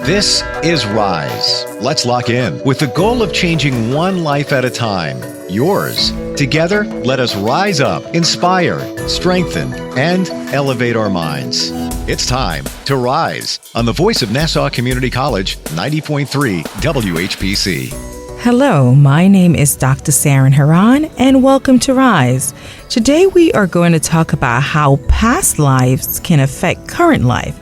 This is Rise. Let's lock in with the goal of changing one life at a time. Yours. Together, let us rise up, inspire, strengthen, and elevate our minds. It's time to rise on the voice of Nassau Community College, 90.3 WHPC. Hello, my name is Dr. Saren Haran, and welcome to Rise. Today we are going to talk about how past lives can affect current life.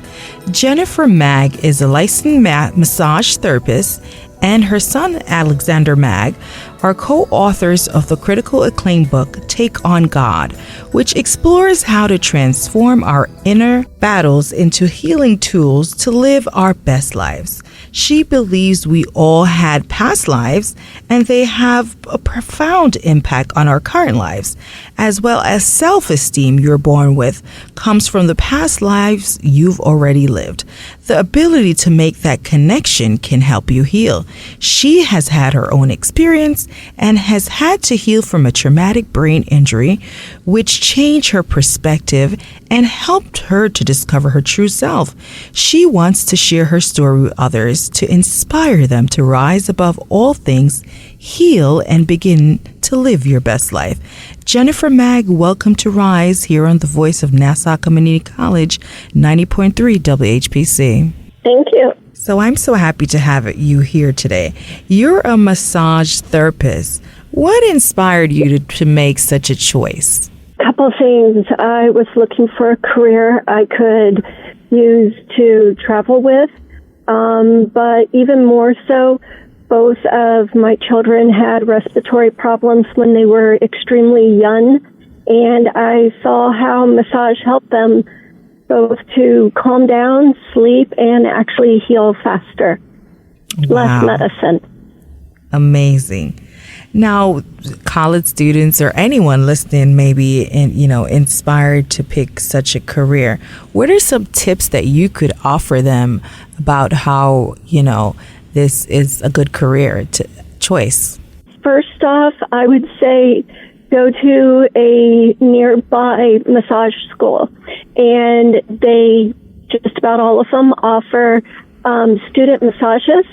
Jennifer Mag is a licensed massage therapist, and her son, Alexander Mag, are co-authors of the critical acclaimed book, Take on God, which explores how to transform our inner battles into healing tools to live our best lives. She believes we all had past lives, and they have a profound impact on our current lives, as well as self-esteem you're born with comes from the past lives you've already lived. The ability to make that connection can help you heal. She has had her own experience and has had to heal from a traumatic brain injury, which changed her perspective and helped her to discover her true self. She wants to share her story with others to inspire them to rise above all things, heal, and begin to live your best life. Jennifer Mag, welcome to Rise here on the voice of Nassau Community College, 90.3 WHPC. Thank you. So I'm so happy to have you here today. You're a massage therapist. What inspired you to make such a choice? A couple things. I was looking for a career I could use to travel with, but even more so, both of my children had respiratory problems when they were extremely young, and I saw how massage helped them both to calm down, sleep, and actually heal faster. Wow. Less medicine. Amazing. Now, college students or anyone listening may be, inspired to pick such a career. What are some tips that you could offer them about how, this is a good career choice? First off, I would say go to a nearby massage school, and they, just about all of them, offer student massages,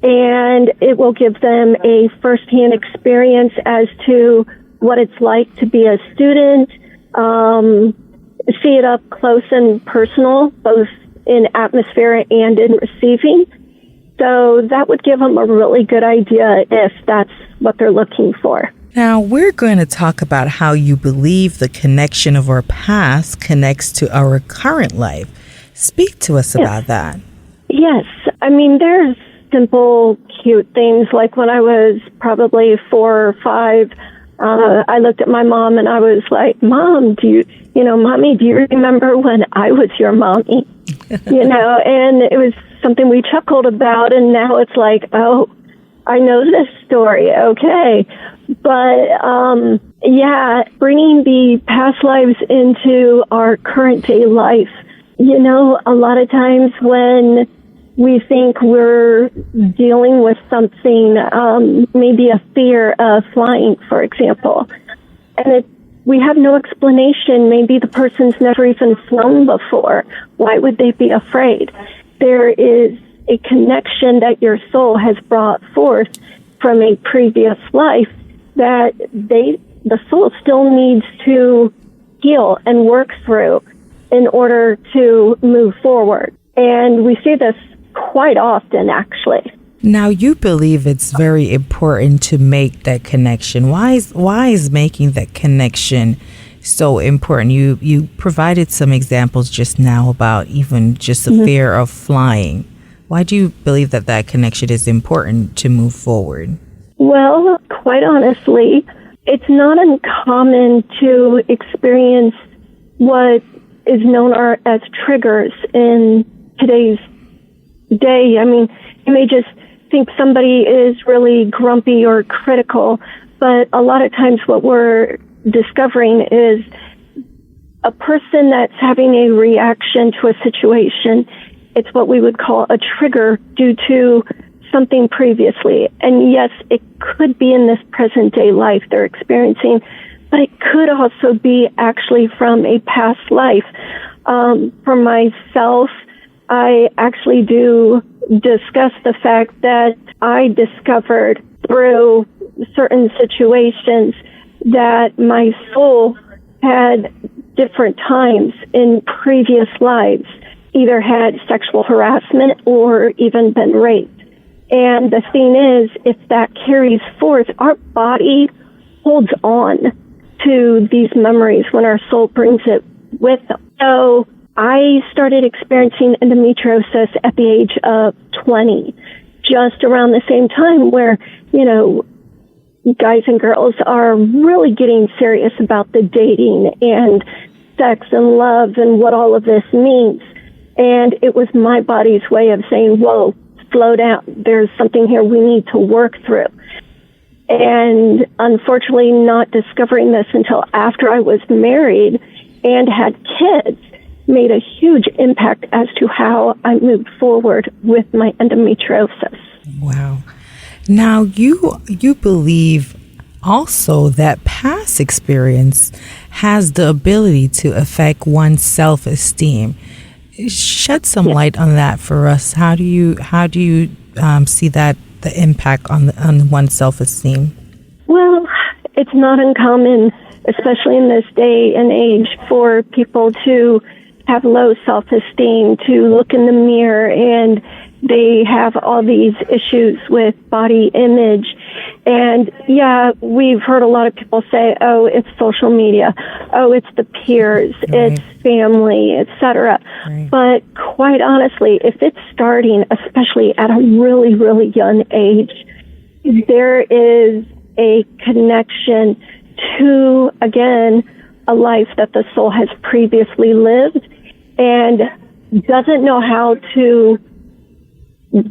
and it will give them a first-hand experience as to what it's like to be a student, see it up close and personal, both in atmosphere and in receiving. So that would give them a really good idea if that's what they're looking for. Now, we're going to talk about how you believe the connection of our past connects to our current life. Speak to us about that. Yes. I mean, there's simple, cute things. Like when I was probably 4 or 5, I looked at my mom and I was like, Mom, Mommy, do you remember when I was your mommy? And it was something we chuckled about, and now it's like, oh, I know this story, okay. But, bringing the past lives into our current day life. A lot of times when we think we're dealing with something, maybe a fear of flying, for example, and we have no explanation. Maybe the person's never even flown before. Why would they be afraid? There is a connection that your soul has brought forth from a previous life that the soul still needs to heal and work through in order to move forward. And we see this quite often, actually. Now, you believe it's very important to make that connection. Why is making that connection so important? You provided some examples just now about even just the fear of flying. Why do you believe that connection is important to move forward? Well, quite honestly, it's not uncommon to experience what is known as triggers in today's day. I mean, you may just think somebody is really grumpy or critical, but a lot of times what we're discovering is a person that's having a reaction to a situation. It's what we would call a trigger due to something previously. And yes, it could be in this present day life they're experiencing, but it could also be actually from a past life. For myself, I actually do discuss the fact that I discovered through certain situations that my soul had different times in previous lives either had sexual harassment or even been raped. And the thing is, if that carries forth, our body holds on to these memories when our soul brings it with them. So I started experiencing endometriosis at the age of 20, just around the same time where, guys and girls are really getting serious about the dating and sex and love and what all of this means. And it was my body's way of saying, whoa, slow down. There's something here we need to work through. And unfortunately, not discovering this until after I was married and had kids made a huge impact as to how I moved forward with my endometriosis. Wow. Now, you believe also that past experience has the ability to affect one's self-esteem. Shed some light on that for us. How do you see that the impact on one's self-esteem? Well, it's not uncommon, especially in this day and age, for people to have low self-esteem, to look in the mirror, and they have all these issues with body image. And yeah, we've heard a lot of people say, oh, it's social media, oh, it's the peers, Right. it's family, etc. Right. But quite honestly, if it's starting, especially at a really, really young age, there is a connection to, again, a life that the soul has previously lived and doesn't know how to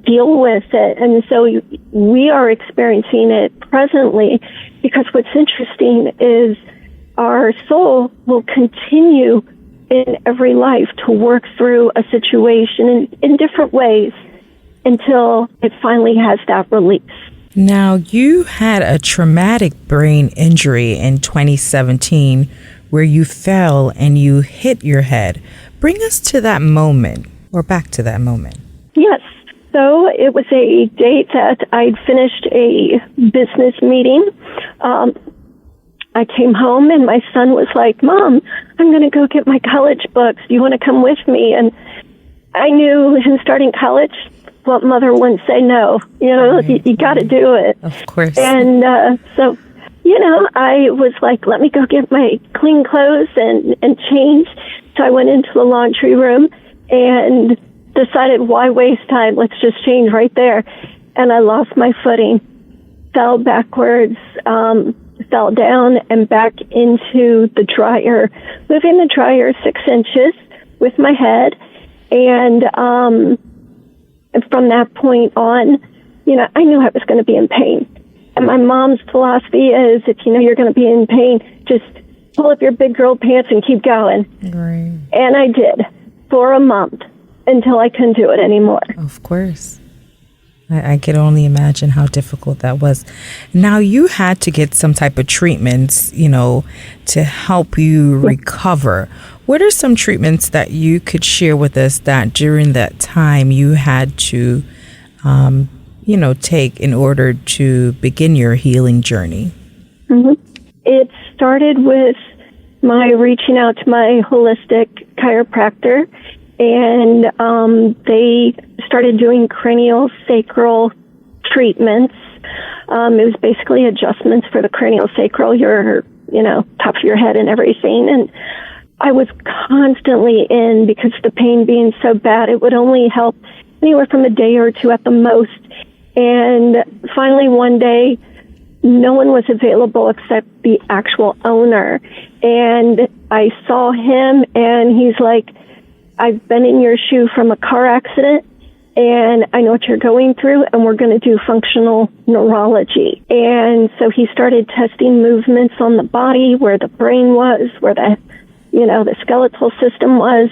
deal with it. And so we are experiencing it presently, because what's interesting is our soul will continue in every life to work through a situation in different ways until it finally has that release. Now, you had a traumatic brain injury in 2017 where you fell and you hit your head. Bring us to that moment, or back to that moment. Yes. So it was a date that I'd finished a business meeting. I came home and my son was like, Mom, I'm going to go get my college books. Do you want to come with me? And I knew him starting college, what mother wouldn't say no. You got to do it. Of course. And so, I was like, let me go get my clean clothes and change. So I went into the laundry room and decided, why waste time? Let's just change right there. And I lost my footing, fell backwards, fell down and back into the dryer, moving the dryer 6 inches with my head. And from that point on, I knew I was going to be in pain. And my mom's philosophy is, if you know you're going to be in pain, just pull up your big girl pants and keep going. Right. And I did for a month, until I couldn't do it anymore. Of course. I can only imagine how difficult that was. Now, you had to get some type of treatments, to help you recover. What are some treatments that you could share with us that during that time you had to, take in order to begin your healing journey? Mm-hmm. It started with my reaching out to my holistic chiropractor. And they started doing cranial sacral treatments. It was basically adjustments for the cranial sacral, your, top of your head and everything. And I was constantly in, because the pain being so bad, it would only help anywhere from a day or two at the most. And finally one day, no one was available except the actual owner. And I saw him and he's like, I've been in your shoe from a car accident, and I know what you're going through, and we're going to do functional neurology. And so he started testing movements on the body, where the brain was, where the skeletal system was,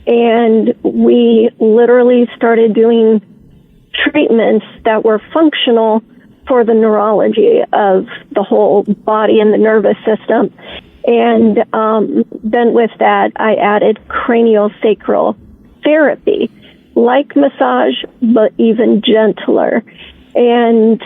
and we literally started doing treatments that were functional for the neurology of the whole body and the nervous system. And then with that, I added craniosacral therapy. like massage, but even gentler. And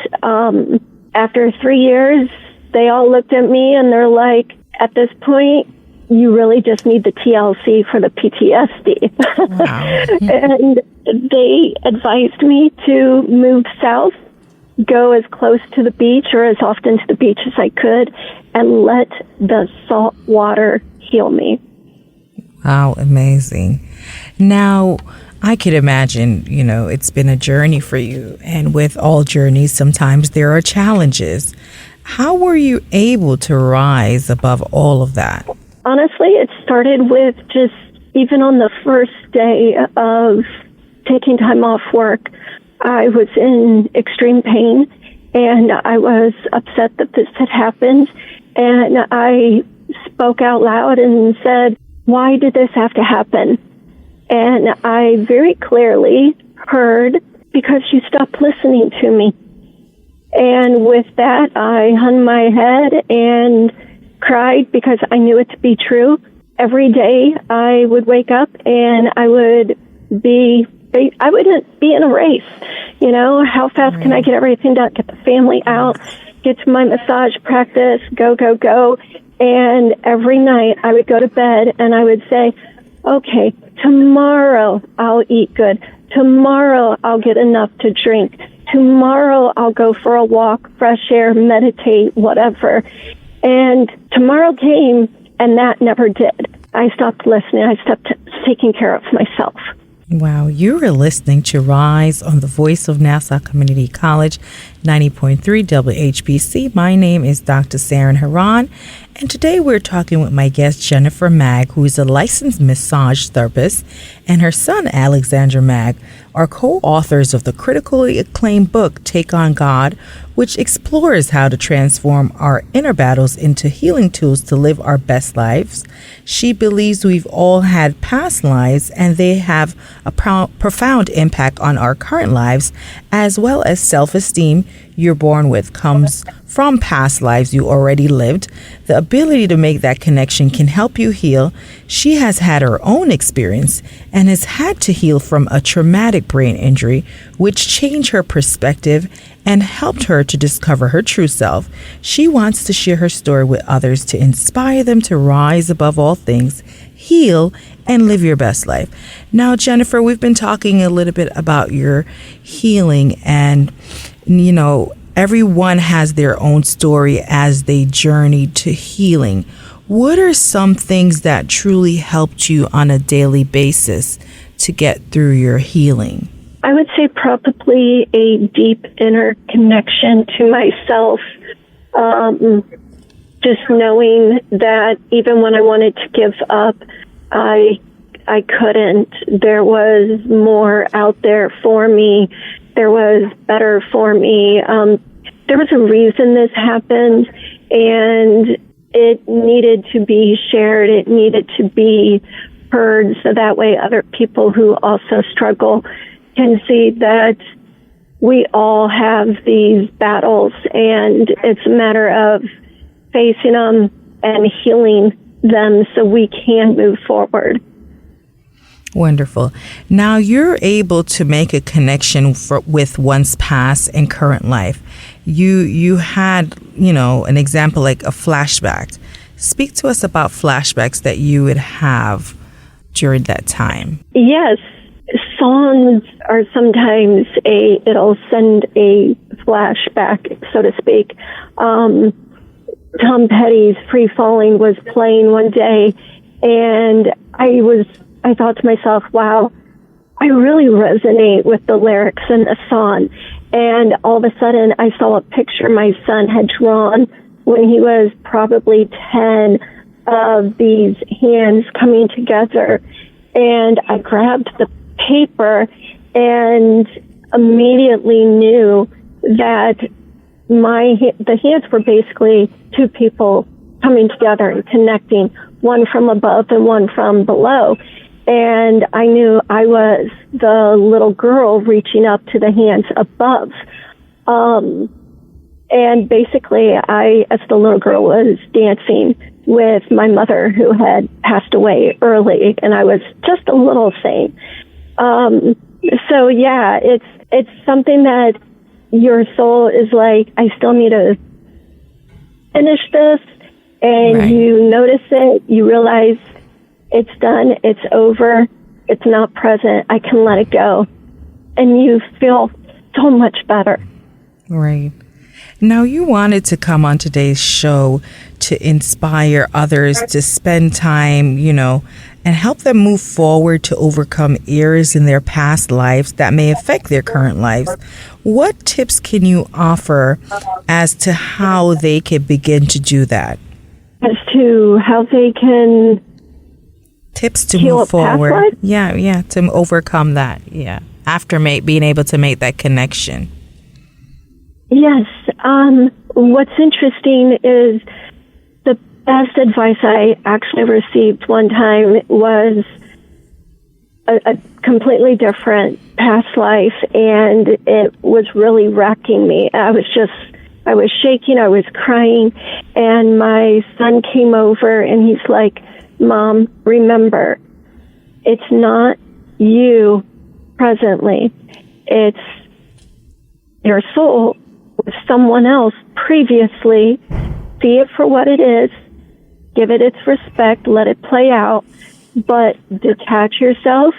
after 3 years, they all looked at me and they're like, at this point, you really just need the TLC for the PTSD. Wow. And they advised me to move south, go as close to the beach or as often to the beach as I could, and let the salt water heal me. Wow, amazing. Now, I could imagine, it's been a journey for you. And with all journeys, sometimes there are challenges. How were you able to rise above all of that? Honestly, it started with just even on the first day of taking time off work, I was in extreme pain and I was upset that this had happened. And I spoke out loud and said, why did this have to happen? And I very clearly heard, because you stopped listening to me. And with that, I hung my head and cried because I knew it to be true. Every day I would wake up and I wouldn't be in a race. How fast can I get everything done, get the family out, get to my massage practice, go. And every night I would go to bed and I would say, okay, tomorrow I'll eat good. Tomorrow I'll get enough to drink. Tomorrow I'll go for a walk, fresh air, meditate, whatever. And tomorrow came and that never did. I stopped listening. I stopped taking care of myself. Wow, you are listening to Rise on the Voice of Nassau Community College, 90.3 WHPC. My name is Dr. Saren Haran, and today we're talking with my guest, Jennifer Mag, who is a licensed massage therapist, and her son, Alexander Mag, are co-authors of the critically acclaimed book, Take on God, which explores how to transform our inner battles into healing tools to live our best lives. She believes we've all had past lives and they have a profound impact on our current lives, as well as self-esteem you're born with comes from past lives you already lived. The ability to make that connection can help you heal. She has had her own experience and has had to heal from a traumatic brain injury, which changed her perspective and helped her to discover her true self. She wants to share her story with others to inspire them to rise above all things, heal, and live your best life. Now, Jennifer, we've been talking a little bit about your healing, and everyone has their own story as they journey to healing. What are some things that truly helped you on a daily basis to get through your healing? I would say probably a deep inner connection to myself. Just knowing that even when I wanted to give up, I couldn't. There was more out there for me. There was better for me. There was a reason this happened, and it needed to be shared. It needed to be heard, so that way other people who also struggle can see that we all have these battles, and it's a matter of facing them and healing them so we can move forward. Wonderful. Now you're able to make a connection with one's past and current life. You had, an example like a flashback. Speak to us about flashbacks that you would have during that time. Yes. Songs are sometimes it'll send a flashback, so to speak. Tom Petty's Free Falling was playing one day, and I thought to myself, wow, I really resonate with the lyrics in the song. And all of a sudden, I saw a picture my son had drawn when he was probably 10 of these hands coming together. And I grabbed the paper and immediately knew that the hands were basically two people coming together and connecting, one from above and one from below. And I knew I was the little girl reaching up to the hands above. And basically, I, as the little girl, was dancing with my mother who had passed away early, and I was just a little thing. So yeah, it's something that your soul is like, I still need to finish this, and Right. you notice it, you realize it's done, it's over, it's not present, I can let it go. And you feel so much better. Right. Now, you wanted to come on today's show to inspire others to spend time, and help them move forward to overcome errors in their past lives that may affect their current lives. What tips can you offer as to how they can begin to do that? As to how they can Tips to heal move a past forward. life? Yeah, to overcome that. Yeah. After being able to make that connection. Yes. What's interesting is the best advice I actually received one time was a completely different past life, and it was really wrecking me. I was shaking, I was crying, and my son came over and he's like, Mom, remember, it's not you presently. It's your soul with someone else previously. See it for what it is. Give it its respect. Let it play out. But detach yourself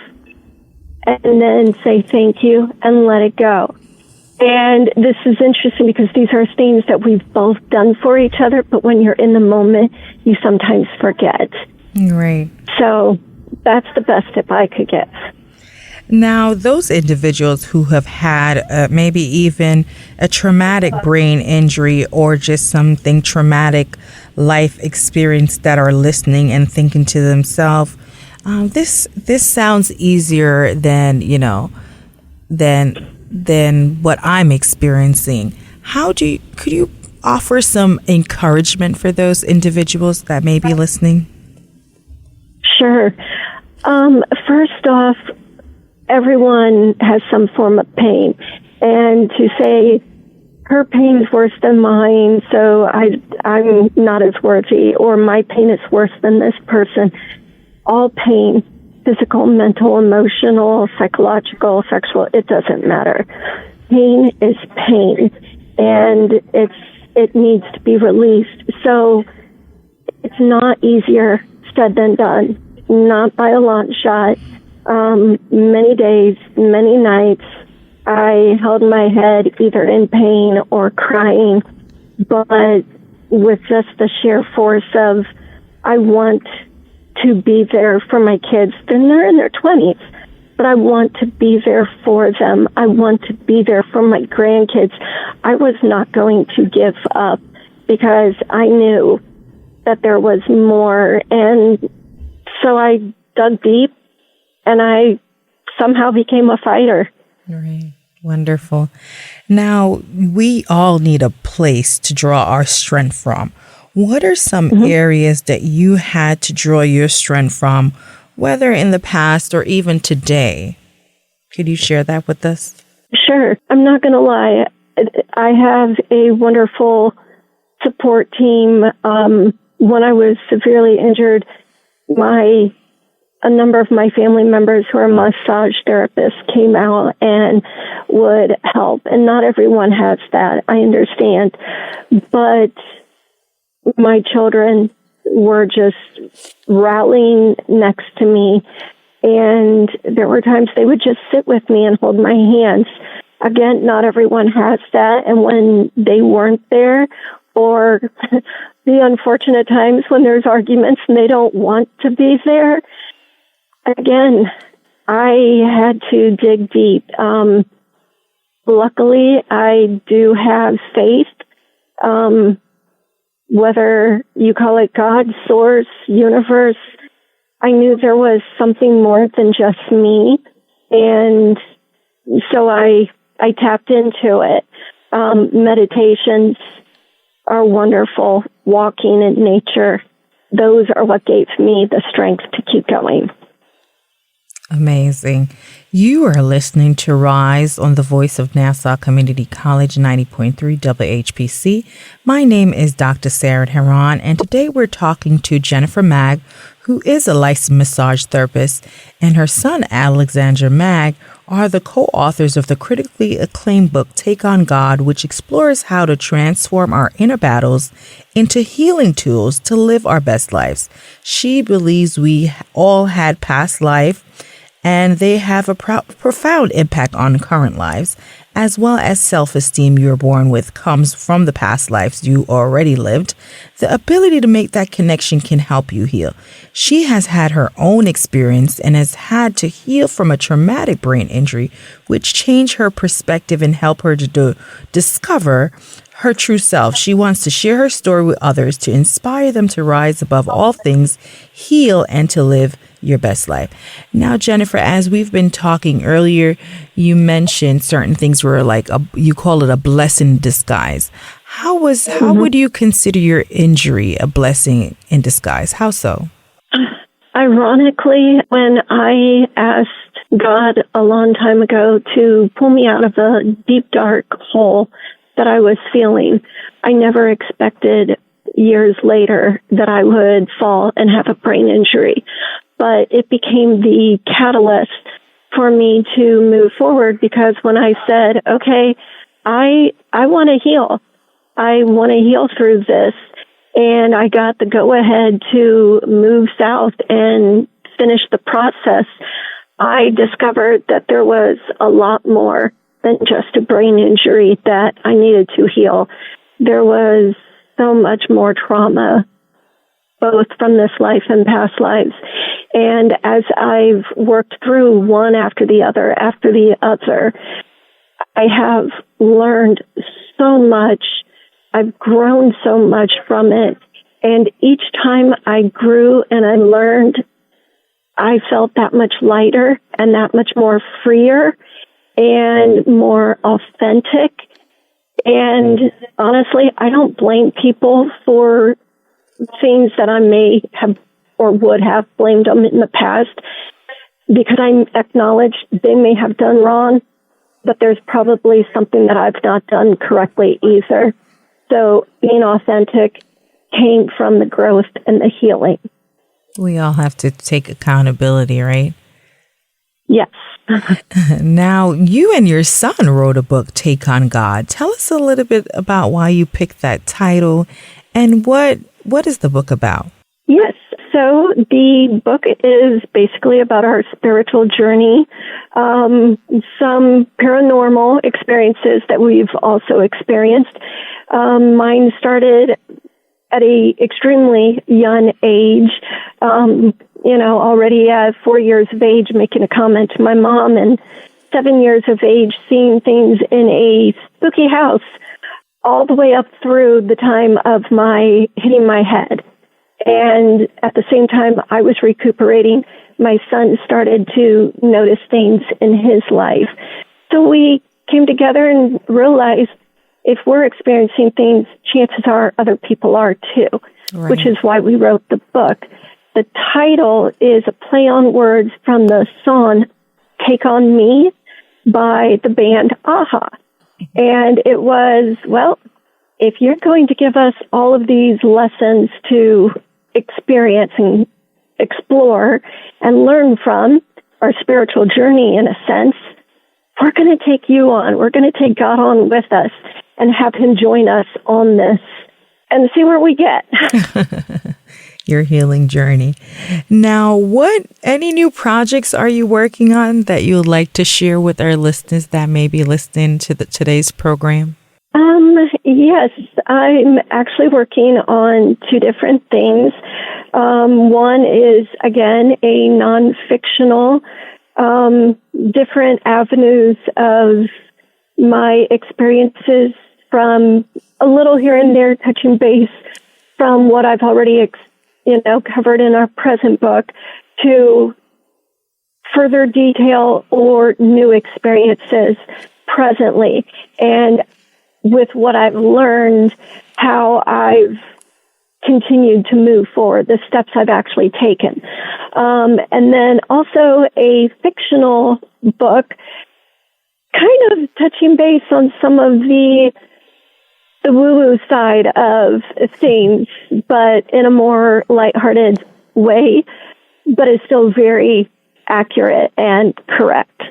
and then say thank you and let it go. And this is interesting because these are things that we've both done for each other, but when you're in the moment, you sometimes forget. Right. So that's the best tip I could give. Now, those individuals who have had maybe even a traumatic brain injury or just something traumatic life experience that are listening and thinking to themselves, this sounds easier than what I'm experiencing. Could you offer some encouragement for those individuals that may be listening? Sure. First off, everyone has some form of pain, and to say her pain's worse than mine, so I'm not as worthy, or my pain is worse than this person. All pain, physical, mental, emotional, psychological, sexual, it doesn't matter. Pain is pain, and it needs to be released. So it's not easier said than done, not by a long shot. Many days, many nights, I held my head either in pain or crying, but with just the sheer force of, I want to be there for my kids. Then they're in their 20s, but I want to be there for them. I want to be there for my grandkids. I was not going to give up because I knew that there was more. And so I dug deep, and I somehow became a fighter. Right. Wonderful. Now, we all need a place to draw our strength from. What are some areas that you had to draw your strength from, whether in the past or even today? Could you share that with us? Sure. I'm not going to lie. I have a wonderful support team. When I was severely injured, a number of my family members who are massage therapists came out and would help. And not everyone has that, I understand. But my children were just rallying next to me. And there were times they would just sit with me and hold my hands. Again, not everyone has that. And when they weren't there, or the unfortunate times when there's arguments and they don't want to be there, again, I had to dig deep. Luckily, I do have faith, whether you call it God, source, universe. I knew there was something more than just me, and so I tapped into it. Meditations are wonderful. Walking in nature, those are what gave me the strength to keep going. Amazing. You are listening to Rise on the Voice of Nassau Community College 90.3 WHPC. My name is Dr. Sarah Heron, and today we're talking to Jennifer Mag, who is a licensed massage therapist, and her son, Alexandra Mag, are the co-authors of the critically acclaimed book, Take on God, which explores how to transform our inner battles into healing tools to live our best lives. She believes we all had past life, and they have a profound impact on current lives, as well as self-esteem you're born with comes from the past lives you already lived. The ability to make that connection can help you heal. She has had her own experience and has had to heal from a traumatic brain injury, which changed her perspective and helped her to discover her true self. She wants to share her story with others to inspire them to rise above all things, heal, and to live your best life. Now, Jennifer, as we've been talking earlier, you mentioned certain things were like you call it a blessing in disguise. How would you consider your injury a blessing in disguise? How so? Ironically, when I asked God a long time ago to pull me out of the deep, dark hole that I was feeling, I never expected years later that I would fall and have a brain injury. But it became the catalyst for me to move forward, because when I said, okay, I want to heal. I want to heal through this. And I got the go-ahead to move south and finish the process. I discovered that there was a lot more than just a brain injury that I needed to heal. There was so much more trauma, both from this life and past lives. And as I've worked through one after the other, I have learned so much. I've grown so much from it. And each time I grew and I learned, I felt that much lighter and that much more freer and more authentic. And honestly, I don't blame people for things that I may have or would have blamed them in the past, because I acknowledge they may have done wrong, but there's probably something that I've not done correctly either. So being authentic came from the growth and the healing. We all have to take accountability, right? Yes. Now, you and your son wrote a book, Take on God. Tell us a little bit about why you picked that title and what is the book about? Yes. So the book is basically about our spiritual journey, some paranormal experiences that we've also experienced. Mine started at a extremely young age, already at 4 years of age, making a comment to my mom, and 7 years of age, seeing things in a spooky house, all the way up through the time of my hitting my head. And at the same time I was recuperating, my son started to notice things in his life. So we came together and realized if we're experiencing things, chances are other people are too, right. Which is why we wrote the book. The title is a play on words from the song Take on Me by the band Aha. And it was, if you're going to give us all of these lessons to experience and explore and learn from our spiritual journey, in a sense, we're going to take you on. We're going to take God on with us and have him join us on this and see where we get. Your healing journey. Now, any new projects are you working on that you would like to share with our listeners that may be listening to today's program? Yes, I'm actually working on two different things. One is, again, a non-fictional, different avenues of my experiences, from a little here and there, touching base from what I've already, covered in our present book, to further detail or new experiences presently. And with what I've learned, how I've continued to move forward, the steps I've actually taken. And then also a fictional book, kind of touching base on some of the woo-woo side of things, but in a more lighthearted way, but it's still very accurate and correct.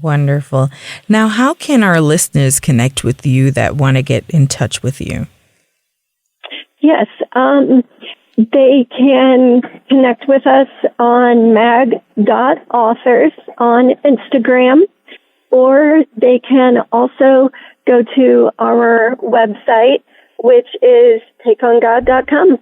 Wonderful. Now, how can our listeners connect with you that want to get in touch with you? Yes, they can connect with us on mag.authors on Instagram, or they can also go to our website, which is takeongod.com.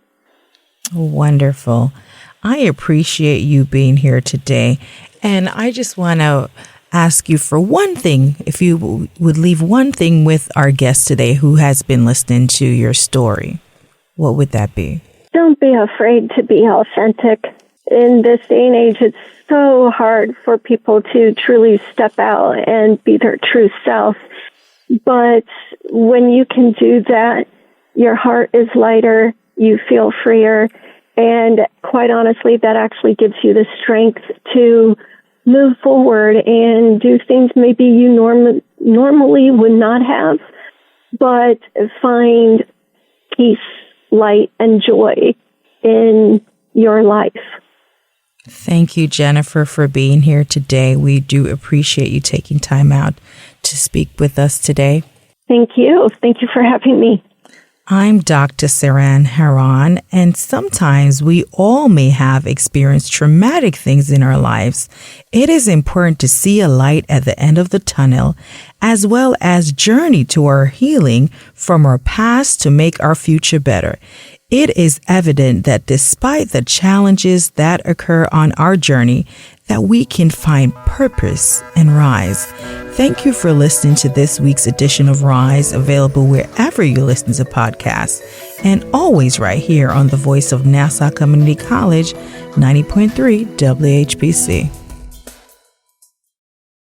Wonderful. I appreciate you being here today. And I just want to ask you for one thing, if you would leave one thing with our guest today who has been listening to your story, what would that be? Don't be afraid to be authentic. In this day and age, it's so hard for people to truly step out and be their true self. But when you can do that, your heart is lighter, you feel freer, and quite honestly, that actually gives you the strength to move forward and do things maybe you normally would not have, but find peace, light, and joy in your life. Thank you, Jennifer, for being here today. We do appreciate you taking time out to speak with us today. Thank you. Thank you for having me. I'm Dr. Saran Haran, and sometimes we all may have experienced traumatic things in our lives. It is important to see a light at the end of the tunnel, as well as journey to our healing from our past to make our future better. It is evident that despite the challenges that occur on our journey, that we can find purpose and rise. Thank you for listening to this week's edition of Rise, available wherever you listen to podcasts, and always right here on the voice of Nassau Community College, 90.3 WHPC.